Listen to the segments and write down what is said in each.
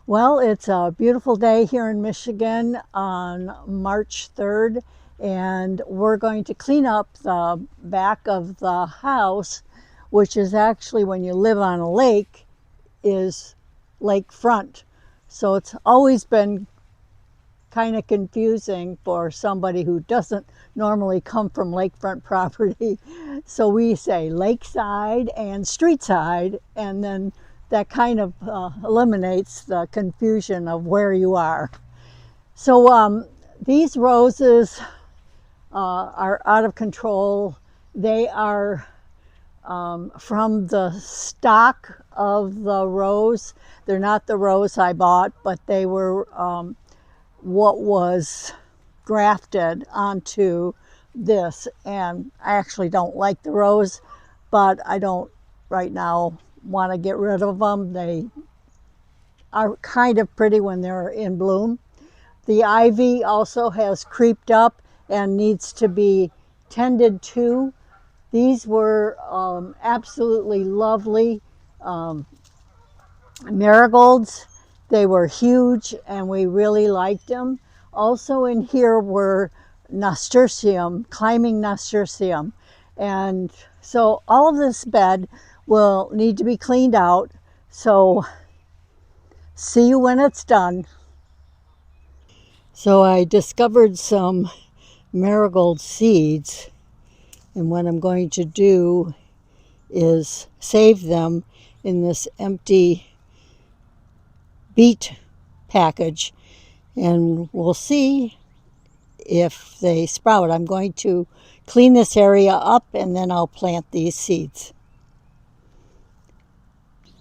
Well, it's a beautiful day here in Michigan on March 3rd, and we're going to clean up the back of the house, which is actually, when you live on a lake, is lakefront. So it's always been kind of confusing for somebody who doesn't normally come from lakefront property. So we say lakeside and streetside, and then that kind of eliminates the confusion of where you are. So these roses are out of control. They are from the stock of the rose. They're not the rose I bought, but they were what was grafted onto this. And I actually don't like the rose, but I don't right now want to get rid of them. They are kind of pretty when they're in bloom. The ivy also has creeped up and needs to be tended to. These were absolutely lovely marigolds. They were huge and we really liked them. Also in here were nasturtium, climbing nasturtium. And so all of this bed will need to be cleaned out. So see you when it's done. So I discovered some marigold seeds, and what I'm going to do is save them in this empty beet package, and we'll see if they sprout. I'm going to clean this area up and then I'll plant these seeds.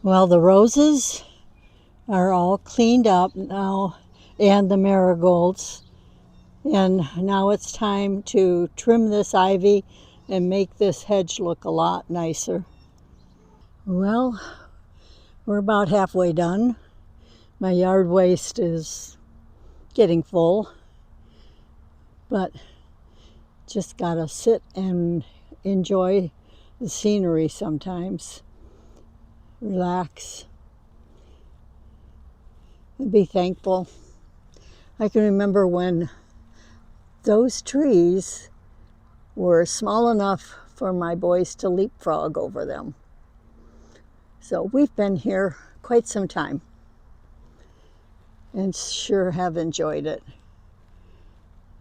Well, the roses are all cleaned up now, and the marigolds, and now it's time to trim this ivy and make this hedge look a lot nicer. Well, we're about halfway done. My yard waste is getting full, but just gotta sit and enjoy the scenery sometimes. Relax and be thankful. I can remember when those trees were small enough for my boys to leapfrog over them. So we've been here quite some time and sure have enjoyed it.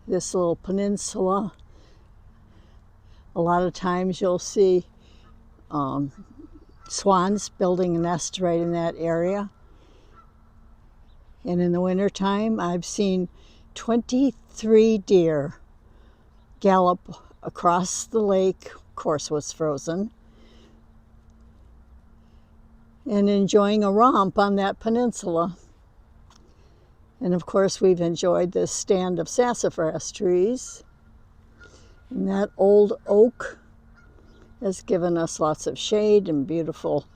This little peninsula, a lot of times you'll see swans building a nest right in that area. And in the wintertime, I've seen 23 deer gallop across the lake, of course was frozen, and enjoying a romp on that peninsula. And of course, we've enjoyed this stand of sassafras trees. And that old oak has given us lots of shade and beautiful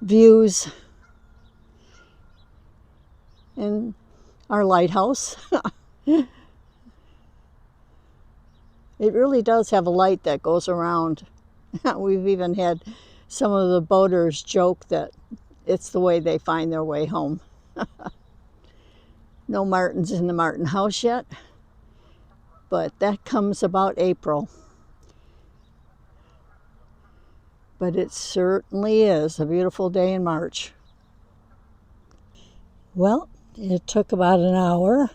views. And our lighthouse. It really does have a light that goes around. We've even had some of the boaters joke that it's the way they find their way home. No martins in the Martin house yet, but that comes about April. But it certainly is a beautiful day in March. Well, it took about an hour,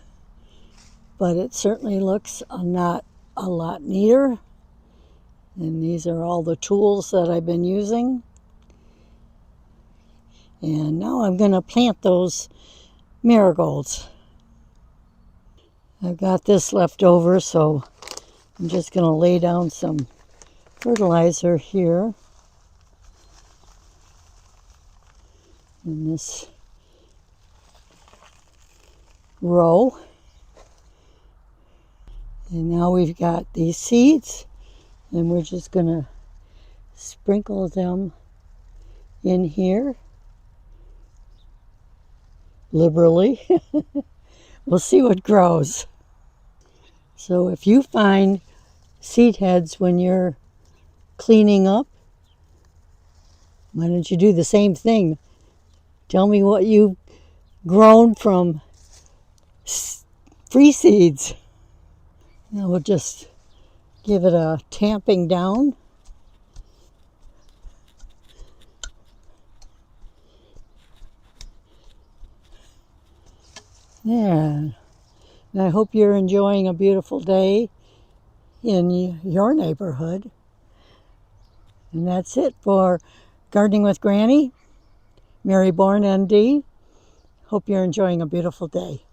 but it certainly looks not a lot neater. And these are all the tools that I've been using. And now I'm going to plant those marigolds. I've got this left over, so I'm just going to lay down some fertilizer here in this row. And now we've got these seeds, and we're just going to sprinkle them in here liberally. We'll see what grows. So if you find seed heads when you're cleaning up, why don't you do the same thing? Tell me what you grown from free seeds. Now we'll just give it a tamping down. There. And I hope you're enjoying a beautiful day in your neighborhood. And that's it for Gardening with Granny, Mary Bourne, ND. Hope you're enjoying a beautiful day.